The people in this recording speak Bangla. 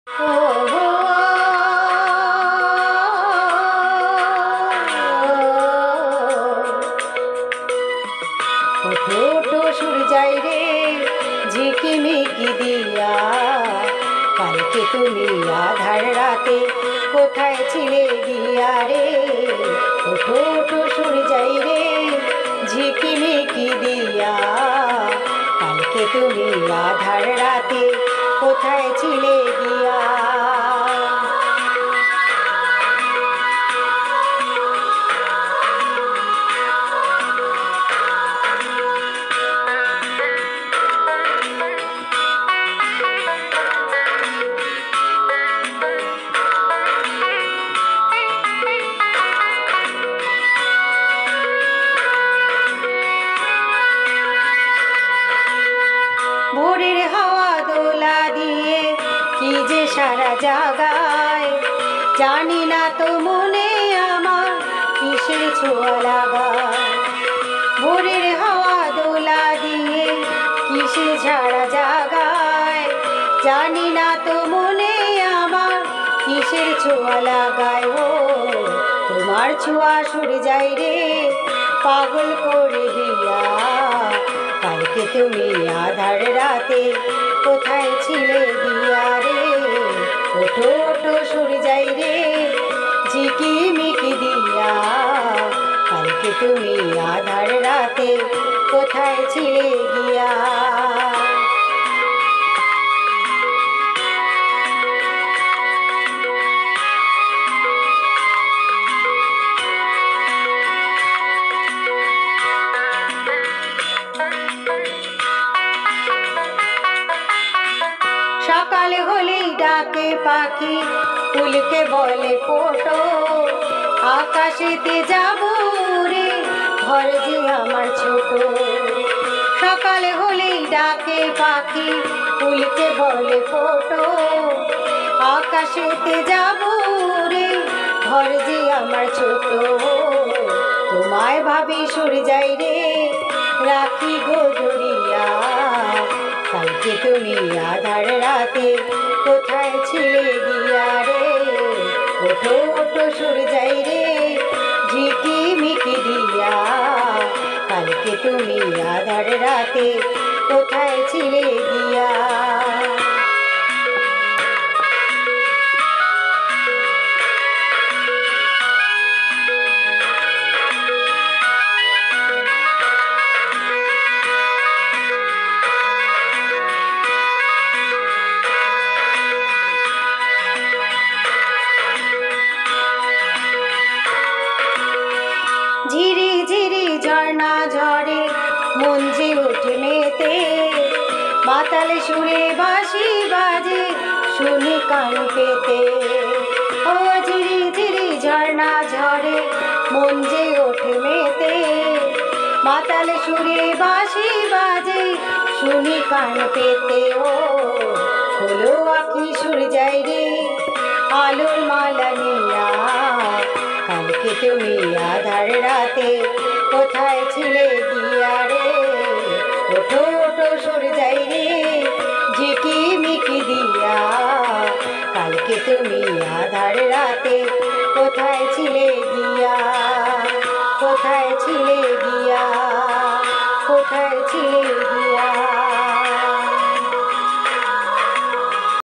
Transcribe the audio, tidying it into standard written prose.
ওঠো ওঠো সূর্যাই রে ঝিকিমিকি দিয়া, কালকে তুমি আধার রাতে কোথায় ছিলে গিয়া রে। ওঠো ওঠো সূর্যাই রে ঝিকিমিকি দিয়া, কালকে তুমি আধার রাতে কোথায় ছিলে গিয়া। ভোরের হাওয়া দোলা দিয়ে কি যে সারা জাগায়, জানি না তো মনে আমার কিসের ছোঁয়া লাগায়। ভোরের হাওয়া দোলা দিয়ে কিসে সারা জাগায়, জানি না তো মনে আমার কিসের ছোঁয়া লাগায়। ও তোমার ছোঁয়া সূর্যাই রে পাগল করে দিয়া, কালকে তুমি আধার রাতে কোথায় ছিলে গিয়া রে। ওঠো ওঠো সূর্যাই রে ঝিকিমিকি দিয়া, কালকে তুমি আধার রাতে কোথায় ছিলে গিয়া। সকালে হলেই ডাকে পাখি ফুলকে বলে ফোটো, আকাশেতে যাব রে ঘর যে আমার ছোট। সকালে হলেই ডাকে পাখি ফুলকে বলে ফোটো, আকাশেতে যাব রে ঘর যে আমার ছোট। তোমায় ভাবি সূর্যাই রে রাখি গো ধরিয়া, কালকে তুমি আধার রাতে কোথায় ছিলে গিয়া রে। ওঠো ওঠো সূর্যাই রে ঝিকিমিকি দিয়া, কালকে তুমি আধার রাতে কোথায় ছিলে গিয়া। ঝিরি ঝিরি ঝর্ণা ঝরে মন যে ওঠে মেতে, মাতাল সুরে বাঁশি বাজে শুনি কান পেতে। ও ঝিরি ঝিরি ঝর্ণা ঝরে মন যে ওঠে মেতে, মাতাল সুরে বাঁশি বাজে শুনি কান পেতে। ও হলো আঁখি সূর্যাই রে আলোর মালা নিয়া, কালকে তুমি আধার রাতে কোথায় ছিলে গিয়া রে। ওঠো ওঠো সূর্যাই রে ঝিকিমিকি দিয়া, কালকে তুমি আধার রাতে কোথায় ছিলে গিয়া।